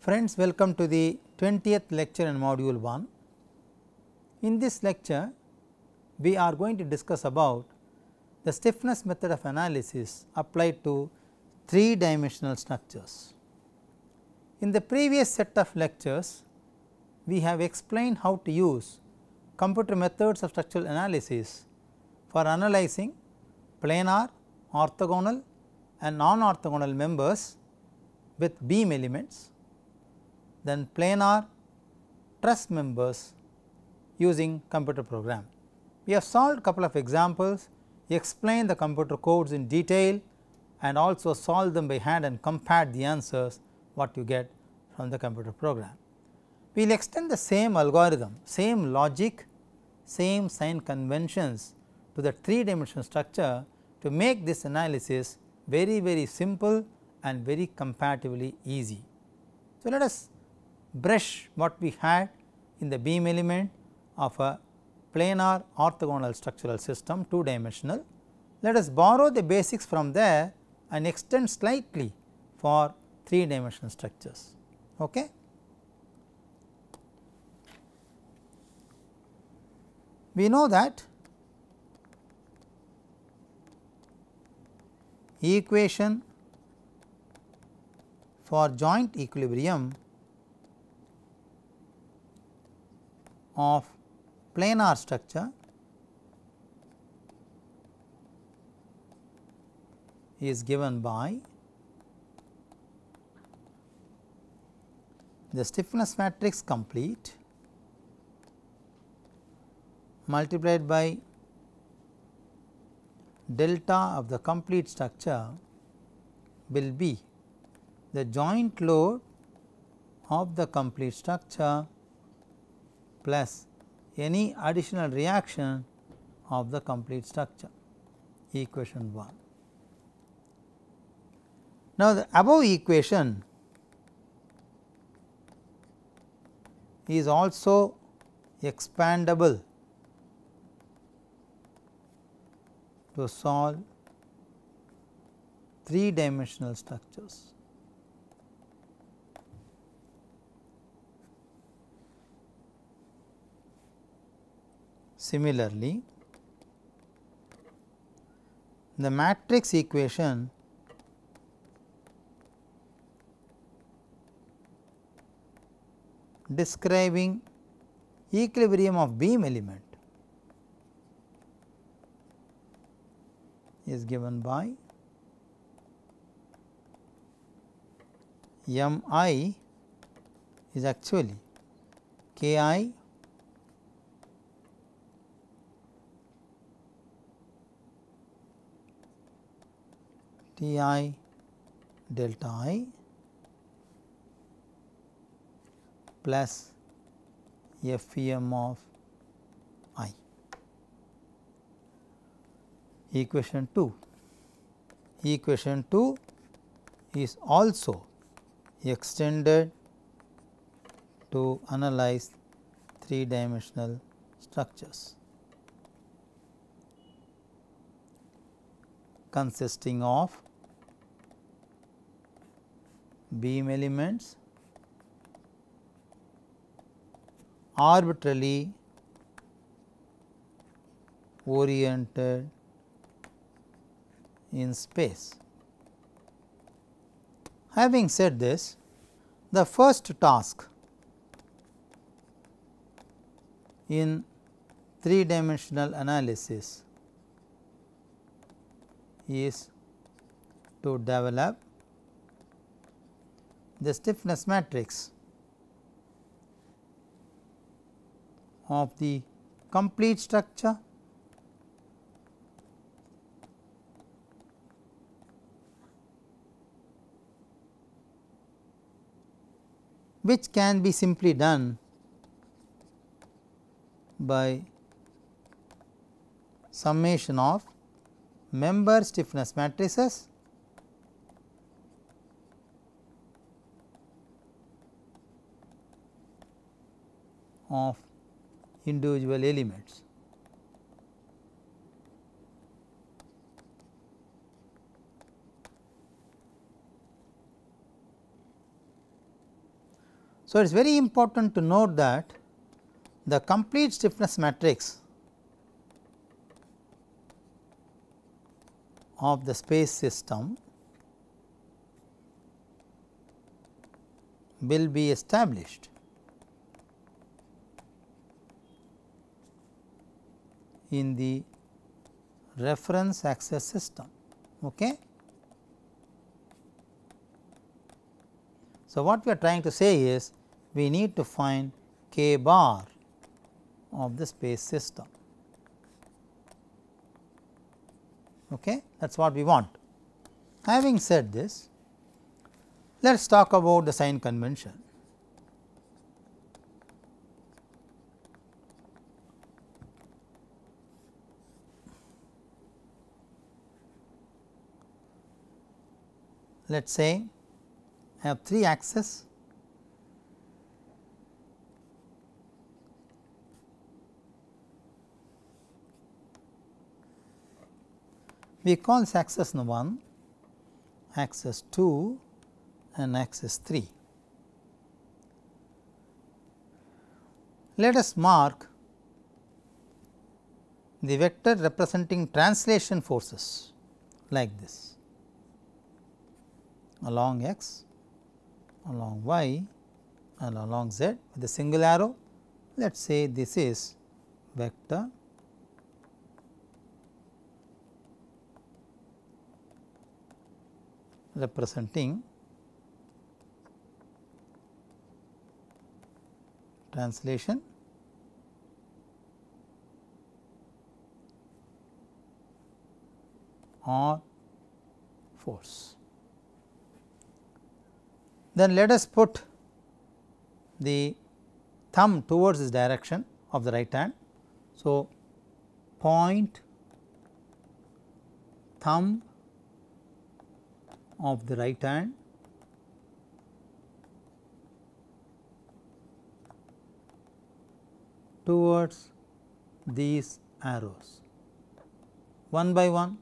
Friends, welcome to the 20th lecture in module 1. In this lecture, we are going to discuss about the stiffness method of analysis applied to 3-dimensional structures. In the previous set of lectures, we have explained how to use computer methods of structural analysis for analyzing planar, orthogonal and non-orthogonal members with beam elements, then planar truss members using computer program. We have solved couple of examples, explained the computer codes in detail and also solved them by hand and compared the answers what you get from the computer program. We will extend the same algorithm, same logic, same sign conventions to the 3-dimensional structure to make this analysis very simple and very comparatively easy. So, let us brush what we had in the beam element of a planar orthogonal structural system 2-dimensional. Let us borrow the basics from there and extend slightly for 3-dimensional structures. Okay? We know that equation for joint equilibrium of planar structure is given by the stiffness matrix complete multiplied by delta of the complete structure will be the joint load of the complete structure plus any additional reaction of the complete structure, equation 1. Now, the above equation is also expandable to solve 3-dimensional structures. Similarly, the matrix equation describing equilibrium of beam element is given by M I is actually K I T I delta I plus F E M of I. Equation 2. Equation 2 is also extended to analyze 3-dimensional structures consisting of beam elements arbitrarily oriented in space. Having said this, the first task in 3-dimensional analysis is to develop the stiffness matrix of the complete structure which can be simply done by summation of member stiffness matrices of individual elements. So, it is very important to note that the complete stiffness matrix of the space system will be established in the reference access system. Okay. So, what we are trying to say is we need to find k bar of the space system. Okay. That is what we want. Having said this, let us talk about the sign convention. Let us say I have 3 axes. We call this axis 1, axis 2 and axis 3. Let us mark the vector representing translation forces like this, along x, along y and along z with a single arrow. Let us say this is vector representing translation or force. Then let us put the thumb towards this direction of the right hand. So, point thumb of the right hand towards these arrows one by one.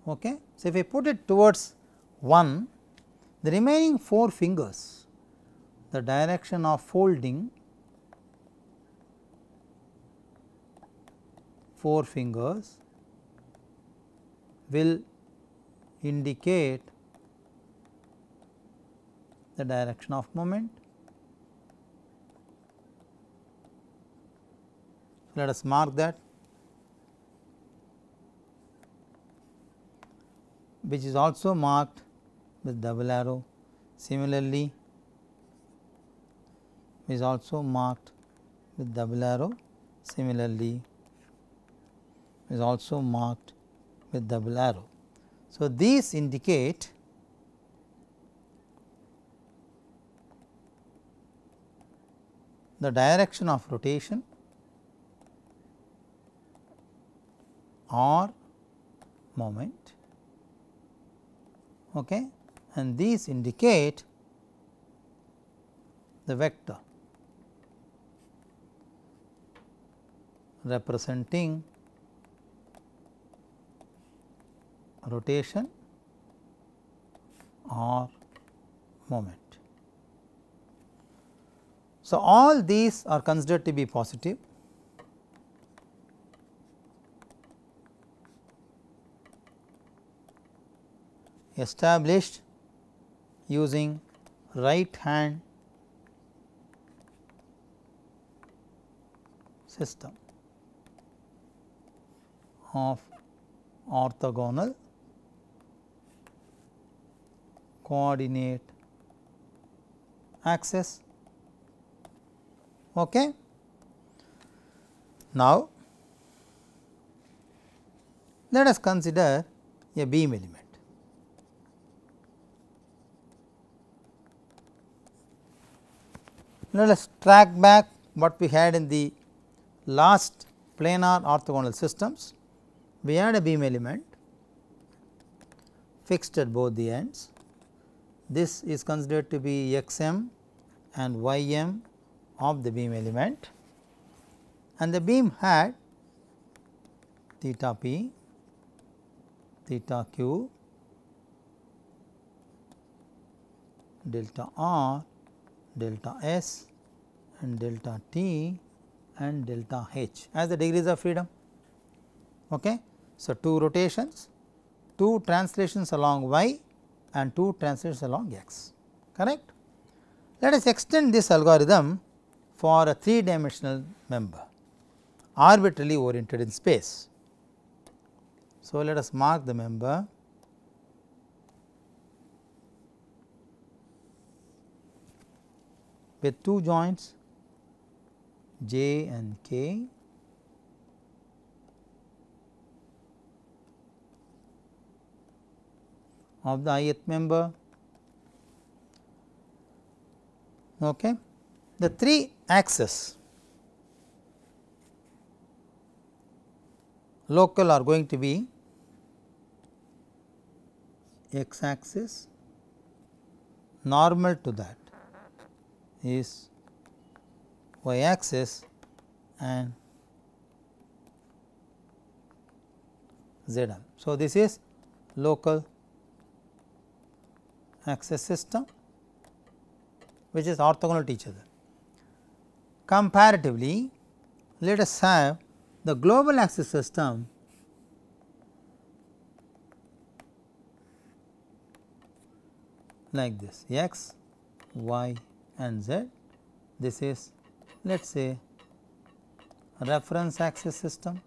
Okay. So, if I put it towards 1, the remaining 4 fingers, the direction of folding 4 fingers will indicate the direction of movement. Let us mark that, which is also marked with double arrow. Similarly, is also marked with double arrow. Similarly, is also marked with double arrow. So, these indicate the direction of rotation or moment, okay, and these indicate the vector representing rotation or moment. So, all these are considered to be positive. Established using right hand system of orthogonal coordinate axis. Okay. Now, let us consider a beam element. Let us track back what we had in the last planar orthogonal systems. We had a beam element fixed at both the ends. This is considered to be x m and y m of the beam element, and the beam had theta p, theta q, delta r delta S and delta T and delta H as the degrees of freedom. Okay. So, 2 rotations, 2 translations along y and 2 translations along x, correct. Let us extend this algorithm for a 3 dimensional member arbitrarily oriented in space. So, let us mark the member with 2 joints j and k of the ith member. Okay. The 3 axes local are going to be x axis, normal to that is y axis and zm. So, this is local axis system which is orthogonal to each other. Comparatively, let us have the global axis system like this x, y and z. This is let us say a reference axis system.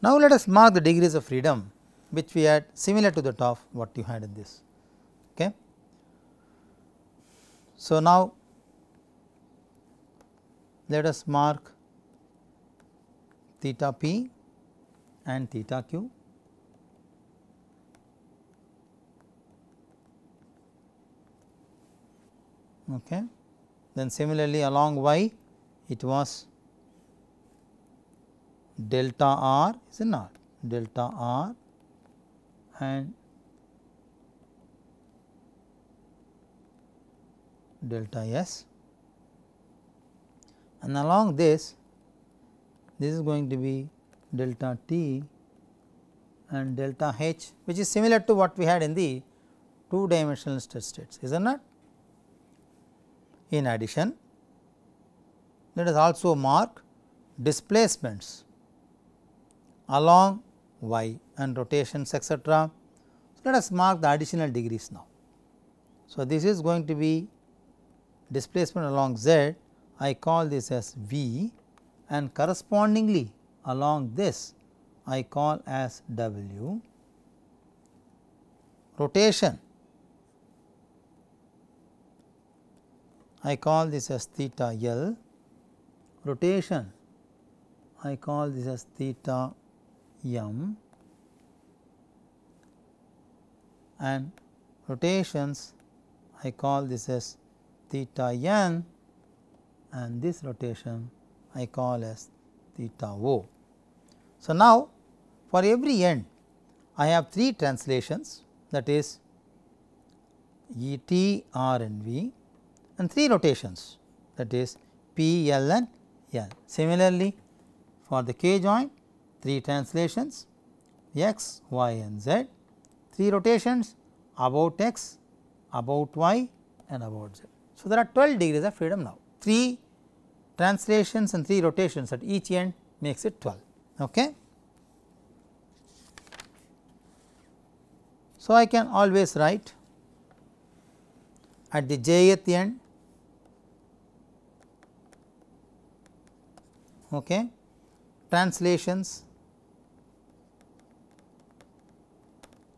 Now, let us mark the degrees of freedom which we had similar to that of what you had in this. Okay. So, now let us mark theta p and theta q. Okay. Then similarly, along y it was delta r, is it not, delta r and delta s, and along this is going to be delta t and delta h, which is similar to what we had in the 2 dimensional stress states, is it not. In addition, let us also mark displacements along y and rotations etcetera. So, let us mark the additional degrees now. So, this is going to be displacement along z, I call this as v, and correspondingly along this I call as w. Rotation I call this as theta L, rotation I call this as theta m, and rotations I call this as theta n, and this rotation I call as theta o. So, now for every end I have 3 translations, that is E t, r and v, and 3 rotations, that is p, l and l. Similarly, for the k joint 3 translations x, y and z, 3 rotations about x, about y and about z. So, there are 12 degrees of freedom now, 3 translations and 3 rotations at each end makes it 12. Okay. So, I can always write at the jth end, okay, translations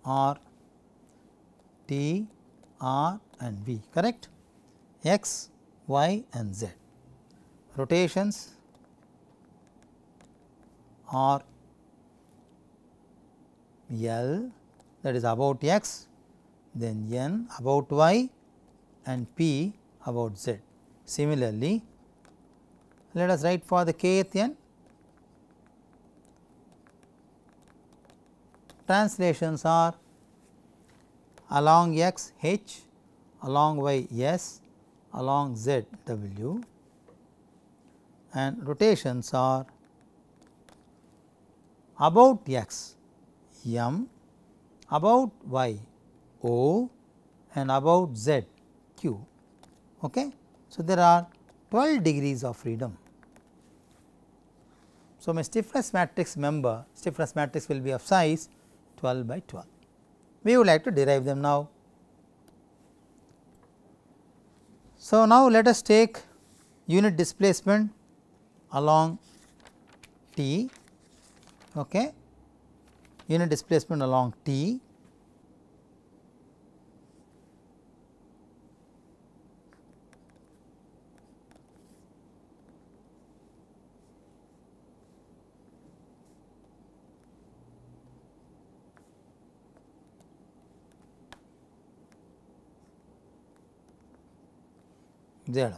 are t, r and v, correct, x, y and z. Rotations are L, that is about x, then n about y and p about z. Similarly, let us write for the kth n, translations are along x h, along y s, along z w, and rotations are about x m, about y O and about Z Q. Okay. So, there are 12 degrees of freedom. So, my stiffness matrix member, stiffness matrix will be of size 12 by 12. We would like to derive them now. So, now let us take unit displacement along T, okay, unit displacement along T, Z.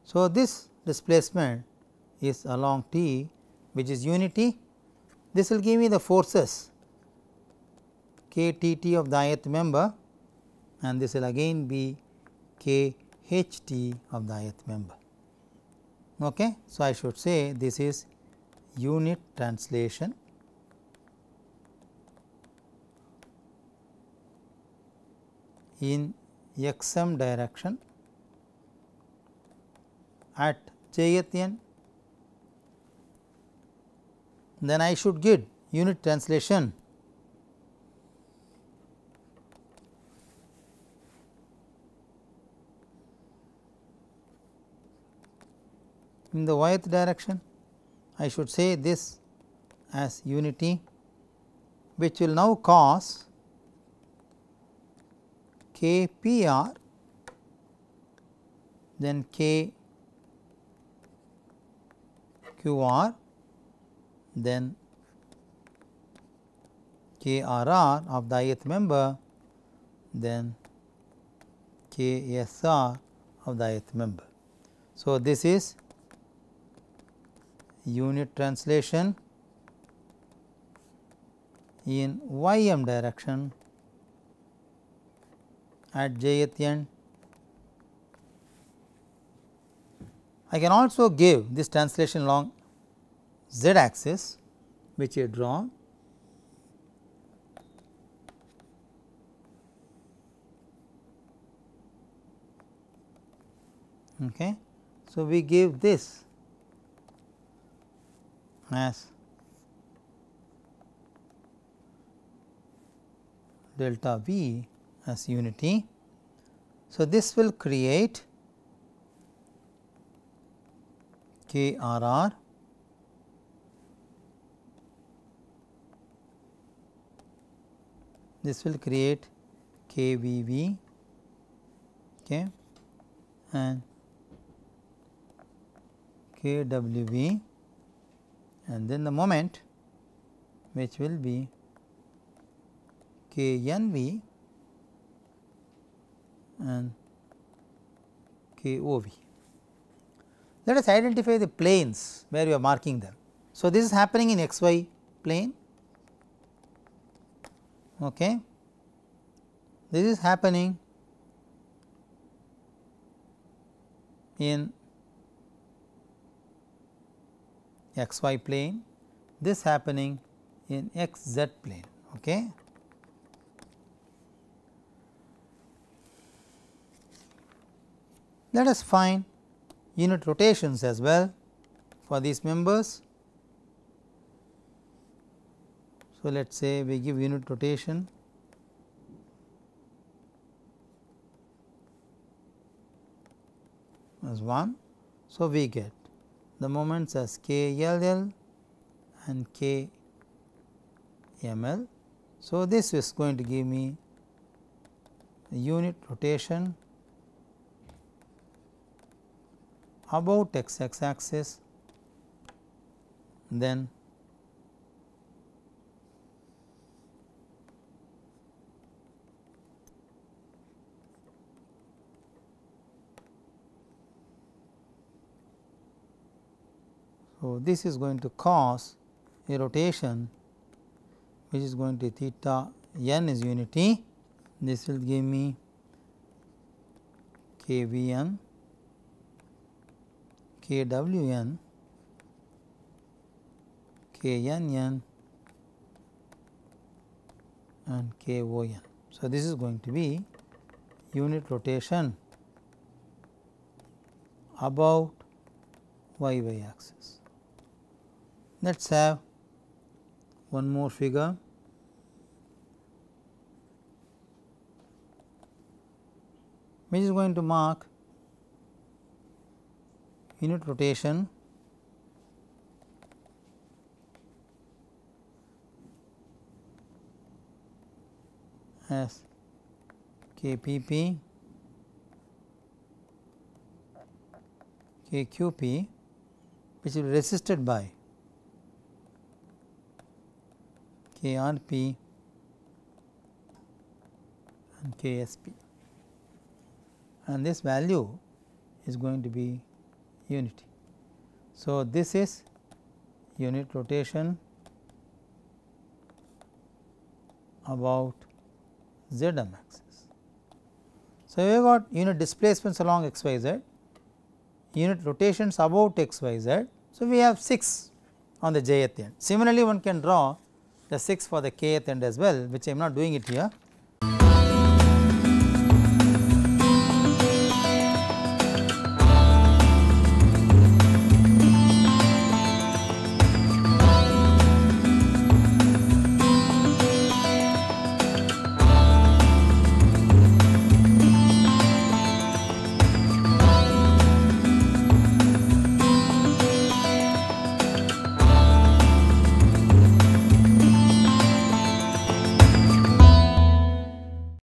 So, this displacement is along T, which is unity. This will give me the forces K T T of the ith member, and this will again be K H T of the ith member. Okay. So, I should say this is unit translation in x m direction at jth n. Then I should get unit translation in the yth direction. I should say this as unity, which will now cause K P R, then K Q R, then K R R of the ith member, then K S R of the ith member. So, this is unit translation in y m direction at jth end. I can also give this translation along z axis, which I draw. Okay. So, we give this as delta V as unity. So, this will create K R R, this will create K V V, okay, and K W V, and then the moment, which will be K N V and K O V. Let us identify the planes where we are marking them. So, this is happening in x y plane, okay. This is happening in x y plane, this happening in x z plane. Okay. Let us find unit rotations as well for these members. So, let us say we give unit rotation as 1. So, we get the moments as k L L and k M L. So, this is going to give me a unit rotation about x axis, then so this is going to cause a rotation which is going to theta n is unity. This will give me k V n, K W n, K N n and K O n. So, this is going to be unit rotation about y axis. Let us have one more figure. Which is going to mark unit rotation as KPP, KQP, which will be resisted by KRP and KSP, and this value is going to be unity. So, this is unit rotation about ZM axis. So, we have got unit displacements along x y z, unit rotations about x y z. So, we have 6 on the jth end. Similarly, one can draw the 6 for the kth end as well, which I am not doing it here.